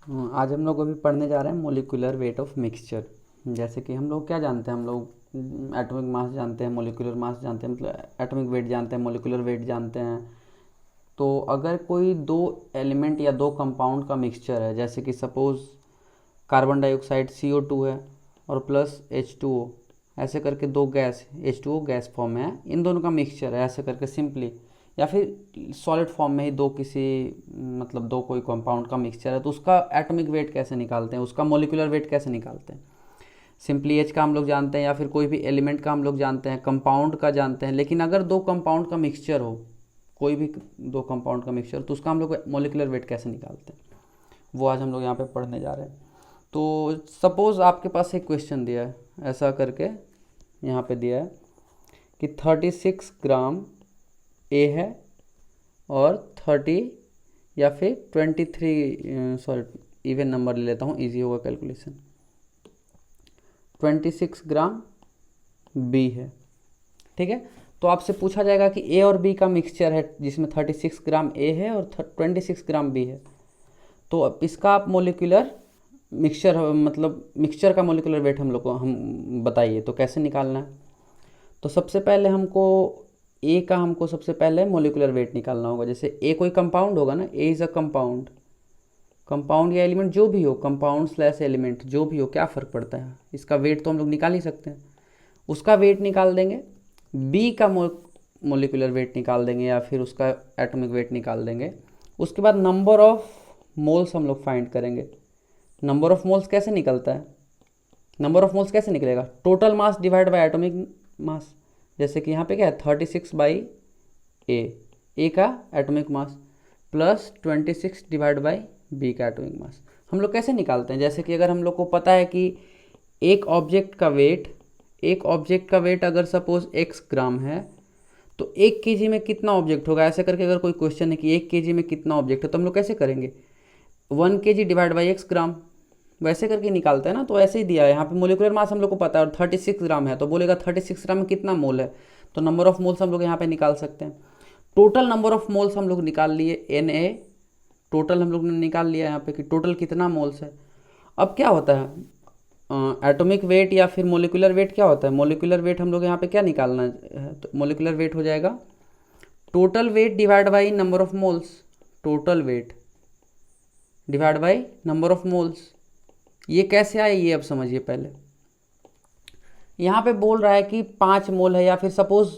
आज हम लोग अभी पढ़ने जा रहे हैं मोलिकुलर वेट ऑफ मिक्सचर। जैसे कि हम लोग क्या जानते हैं, हम लोग एटॉमिक मास जानते हैं, मोलिकुलर मास जानते हैं, मतलब एटॉमिक वेट जानते हैं, मोलिकुलर वेट जानते हैं। तो अगर कोई दो एलिमेंट या दो कंपाउंड का मिक्सचर है, जैसे कि सपोज़ कार्बन डाइऑक्साइड CO2 है और प्लस H2O, ऐसे करके दो गैस H2O गैस फॉर्म में है, इन दोनों का मिक्सचर है ऐसे करके सिंपली, या फिर सॉलिड फॉर्म में ही दो किसी मतलब दो कोई कंपाउंड का मिक्सचर है, तो उसका एटॉमिक वेट कैसे निकालते हैं, उसका मोलिकुलर वेट कैसे निकालते हैं। सिंपली एच का हम लोग जानते हैं, या फिर कोई भी एलिमेंट का हम लोग जानते हैं, कंपाउंड का जानते हैं। लेकिन अगर दो कंपाउंड का मिक्सचर हो, कोई भी दो कंपाउंड का मिक्सचर, तो उसका हम लोग मोलिकुलर वेट कैसे निकालते हैं, वो आज हम लोग यहाँ पे पढ़ने जा रहे हैं। तो सपोज़ आपके पास एक क्वेश्चन दिया है ऐसा करके, यहाँ पे दिया है कि 36 ग्राम ए है और 30 या फिर 23, सॉरी इवन नंबर ले लेता हूँ, इजी होगा कैलकुलेशन। 26 ग्राम बी है, ठीक है। तो आपसे पूछा जाएगा कि ए और बी का मिक्सचर है जिसमें 36 ग्राम ए है और 26 ग्राम बी है। तो अब इसका आप मोलिकुलर मिक्सचर, मतलब मिक्सचर का मोलिकुलर वेट हम बताइए, तो कैसे निकालना है। तो सबसे पहले हमको सबसे पहले मोलिकुलर वेट निकालना होगा। जैसे ए कोई कंपाउंड होगा ना, ए इज़ अ कंपाउंड या एलिमेंट जो भी हो, कंपाउंड स्लैश एलिमेंट जो भी हो, क्या फ़र्क पड़ता है, इसका वेट तो हम लोग निकाल ही सकते हैं। उसका वेट निकाल देंगे, बी का मोलिकुलर वेट निकाल देंगे, या फिर उसका एटॉमिक वेट निकाल देंगे। उसके बाद नंबर ऑफ मोल्स हम लोग फाइंड करेंगे। नंबर ऑफ मोल्स कैसे निकलता है, नंबर ऑफ मोल्स कैसे निकलेगा, total mass divide by atomic mass. जैसे कि यहाँ पे क्या है 36 बाई ए का atomic mass plus 26 divide by B का एटॉमिक मास। हम लोग कैसे निकालते हैं, जैसे कि अगर हम लोग को पता है कि एक ऑब्जेक्ट का वेट अगर सपोज x ग्राम है, तो 1 kg में कितना ऑब्जेक्ट होगा, ऐसे करके अगर कोई क्वेश्चन है कि 1 kg में कितना ऑब्जेक्ट है, तो हम लोग कैसे करेंगे 1 kg डिवाइड बाई x ग्राम, वैसे करके निकालते हैं ना। तो ऐसे ही दिया है यहाँ पे, मोलिकुलर मास हम लोग को पता है और 36 ग्राम है, तो बोलेगा 36 ग्राम में कितना मोल है, तो नंबर ऑफ मोल्स हम लोग यहाँ पे निकाल सकते हैं। टोटल नंबर ऑफ मोल्स हम लोग निकाल लिए, Na टोटल हम लोग ने निकाल लिया यहाँ पे कि टोटल कितना मोल्स है। अब क्या होता है एटॉमिक वेट या फिर मोलिकुलर वेट, क्या होता है मोलिकुलर वेट, हम लोग यहाँ पे क्या निकालना है, तो मोलिकुलर वेट हो जाएगा total weight divide by number of moles, total weight divide by number of moles. ये कैसे आए ये अब समझिए पहले। यहाँ पे बोल रहा है कि 5 मोल है, या फिर सपोज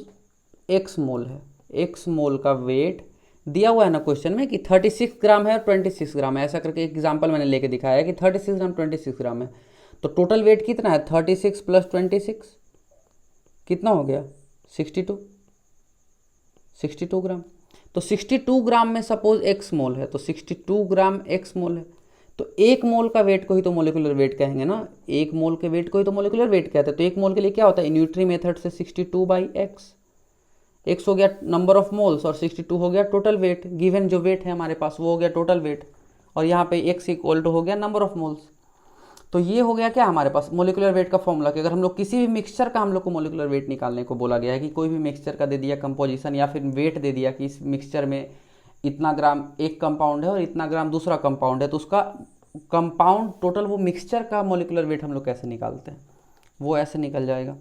x मोल है, x मोल का वेट दिया हुआ है ना क्वेश्चन में कि 36 ग्राम है और 26 ग्राम है, ऐसा करके एग्जांपल मैंने लेके दिखाया है कि 36 ग्राम 26 ग्राम है। तो टोटल वेट कितना है 36 प्लस 26 कितना हो गया 62 ग्राम। तो 62 ग्राम में सपोज x मोल है, तो 62 ग्राम x मोल है, तो एक मोल का वेट को ही तो मोलिकुलर वेट कहेंगे ना, एक मोल के वेट को ही तो मोलिकुलर वेट कहते हैं। तो एक मोल के लिए क्या होता है न्यूट्री मेथड से 62 बाई एक्स हो गया नंबर ऑफ मोल्स और 62 हो गया टोटल वेट, गिवन जो वेट है हमारे पास वो हो गया टोटल वेट, और यहाँ पे x इक्वल टू हो गया नंबर ऑफ मोल्स। तो ये हो गया क्या हमारे पास मोलिकुलर वेट का फॉर्मूला, कि अगर हम लोग किसी भी मिक्सचर का हम लोग को मोलिकुलर वेट निकालने को बोला गया है, कि कोई भी मिक्सचर का दे दिया कंपोजिशन या फिर वेट दे दिया कि इस मिक्सचर में इतना ग्राम एक कंपाउंड है और इतना ग्राम दूसरा कंपाउंड है, तो उसका कंपाउंड टोटल वो मिक्सचर का मोलिकुलर वेट हम लोग कैसे निकालते हैं, वो ऐसे निकल जाएगा।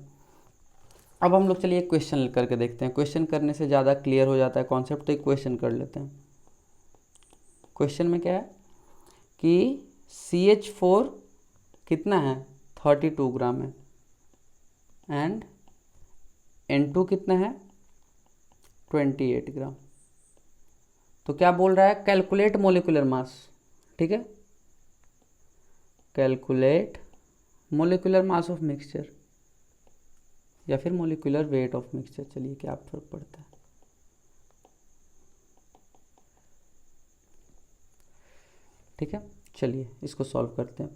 अब हम लोग चलिए क्वेश्चन करके देखते हैं, क्वेश्चन करने से ज़्यादा क्लियर हो जाता है कॉन्सेप्ट, तो एक क्वेश्चन कर लेते हैं। क्वेश्चन में क्या है कि CH4 कितना है 32 ग्राम है एंड N2 कितना है 28 ग्राम। तो क्या बोल रहा है कैलकुलेट मोलिकुलर मास, ठीक है, calculate molecular mass of mixture या फिर मोलिकुलर वेट ऑफ मिक्सचर। चलिए क्या फर्क पड़ता है, ठीक है। चलिए इसको सॉल्व करते हैं।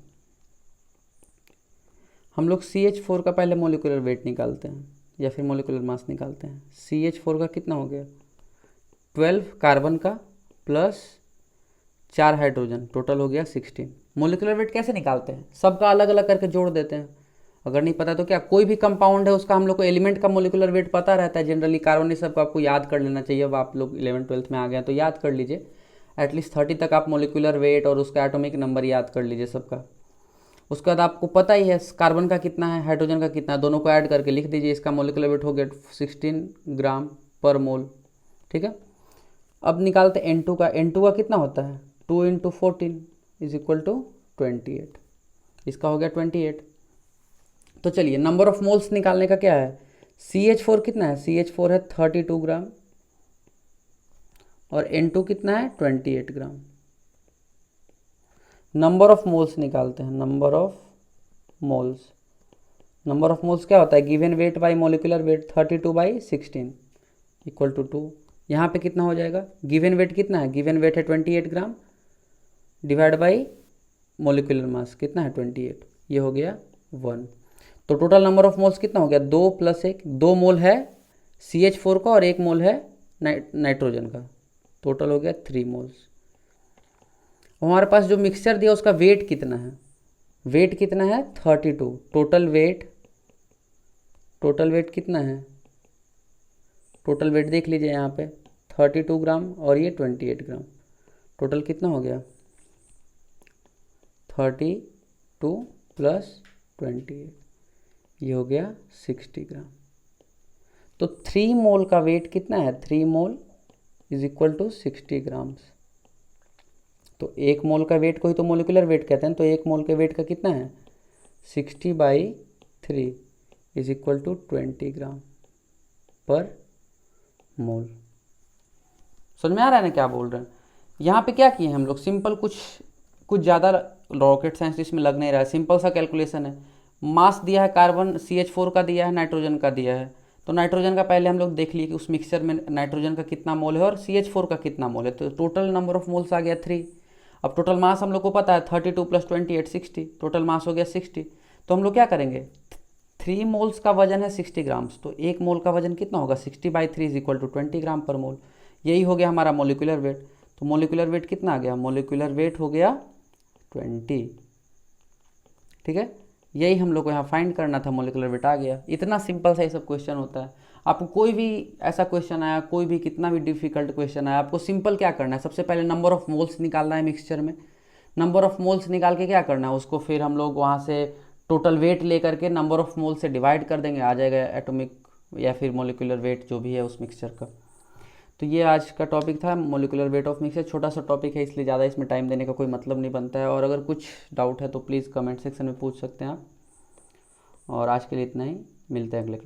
हम लोग CH4 का पहले मोलिकुलर वेट निकालते हैं या फिर मोलिकुलर मास निकालते हैं। CH4 का कितना हो गया 12 कार्बन का प्लस 4 हाइड्रोजन, टोटल हो गया 16। मोलिकुलर वेट कैसे निकालते हैं, सबका अलग अलग करके जोड़ देते हैं। अगर नहीं पता तो क्या, कोई भी कंपाउंड है उसका हम लोग को एलिमेंट का मोलिकुलर वेट पता रहता है जनरली, कार्बन ये सबको आपको याद कर लेना चाहिए। अब आप लोग 11th 12th में आ गए हैं तो याद कर लीजिए। एटलीस्ट 30 तक आप मोलिकुलर वेट और उसका एटॉमिक नंबर याद कर लीजिए सबका। उसके बाद आपको पता ही है कार्बन का कितना है, हाइड्रोजन का कितना है, दोनों को ऐड करके लिख दीजिए। इसका मोलिकुलर वेट हो गया 16 ग्राम पर मोल। ठीक है, अब निकालते N2 का। N2 का कितना होता है 2 × 14 = 28। इसका हो गया 28। तो चलिए नंबर ऑफ मोल्स निकालने का क्या है, CH4 कितना है, CH4 है 32 ग्राम और N2 कितना है 28 ग्राम। नंबर ऑफ मोल्स निकालते हैं, number of moles. Number of moles क्या होता है, given weight by molecular weight 32/16 = 2। यहाँ पे कितना हो जाएगा, गिवन वेट कितना है, गिवन वेट है 28 gram divide by molecular mass कितना है 28, ये हो गया 1। तो टोटल नंबर ऑफ मोल्स कितना हो गया 2 + 1, 2 मोल है CH4 का और 1 मोल है नाइट्रोजन का, टोटल हो गया 3 मोल्स। हमारे पास जो मिक्सचर दिया उसका वेट कितना है, वेट कितना है 32। टोटल वेट कितना है, टोटल वेट देख लीजिए यहाँ पे 32 ग्राम और ये 28 ग्राम, टोटल कितना हो गया 32 + 28, ये हो गया 60 ग्राम। तो 3 मोल का वेट कितना है, 3 मोल = 60 ग्राम्स। तो 1 मोल का वेट को ही तो मोलिकुलर वेट कहते हैं, तो 1 मोल के वेट का कितना है 60/3 = 20 ग्राम पर मोल। समझ में आ रहा है ना क्या बोल रहे हैं। यहाँ पे क्या किए हम लोग, सिंपल कुछ ज़्यादा रॉकेट साइंस इसमें लग नहीं रहा है, सिंपल सा कैलकुलेशन है। मास दिया है कार्बन CH4 का दिया है, नाइट्रोजन का दिया है। तो नाइट्रोजन का पहले हम लोग देख लिए कि उस मिक्सचर में नाइट्रोजन का कितना मोल है और CH4 का कितना मोल है। तो टोटल नंबर ऑफ मोल्स आ गया 3। अब टोटल मास हम लोग को पता है 32 + 28 60, टोटल मास हो गया 60। तो हम लोग क्या करेंगे, 3 मोल्स का वजन है 60 ग्राम्स, तो 1 मोल का वजन कितना होगा 60/3 = 20 ग्राम पर मोल। यही हो गया हमारा मोलिकुलर वेट। तो मोलिकुलर वेट कितना आ गया, मोलिकुलर वेट हो गया 20। ठीक है, यही हम लोग को यहाँ फाइंड करना था, मोलिकुलर वेट आ गया। इतना सिंपल सा ये सब क्वेश्चन होता है। आपको कोई भी ऐसा क्वेश्चन आया, कोई भी कितना भी डिफिकल्ट क्वेश्चन आया, आपको सिंपल क्या करना है, सबसे पहले नंबर ऑफ मोल्स निकालना है मिक्सचर में। नंबर ऑफ मोल्स निकाल के क्या करना है, उसको फिर हम लोग वहाँ से टोटल वेट लेकर के नंबर ऑफ मोल से डिवाइड कर देंगे, आ जाएगा एटॉमिक या फिर मोलिकुलर वेट जो भी है उस मिक्सचर का। तो ये आज का टॉपिक था, मोलिकुलर वेट ऑफ मिक्सचर। छोटा सा टॉपिक है इसलिए ज़्यादा इसमें टाइम देने का कोई मतलब नहीं बनता है। और अगर कुछ डाउट है तो प्लीज़ कमेंट सेक्शन में पूछ सकते हैं आप। और आज के लिए इतना ही, मिलते हैं अगले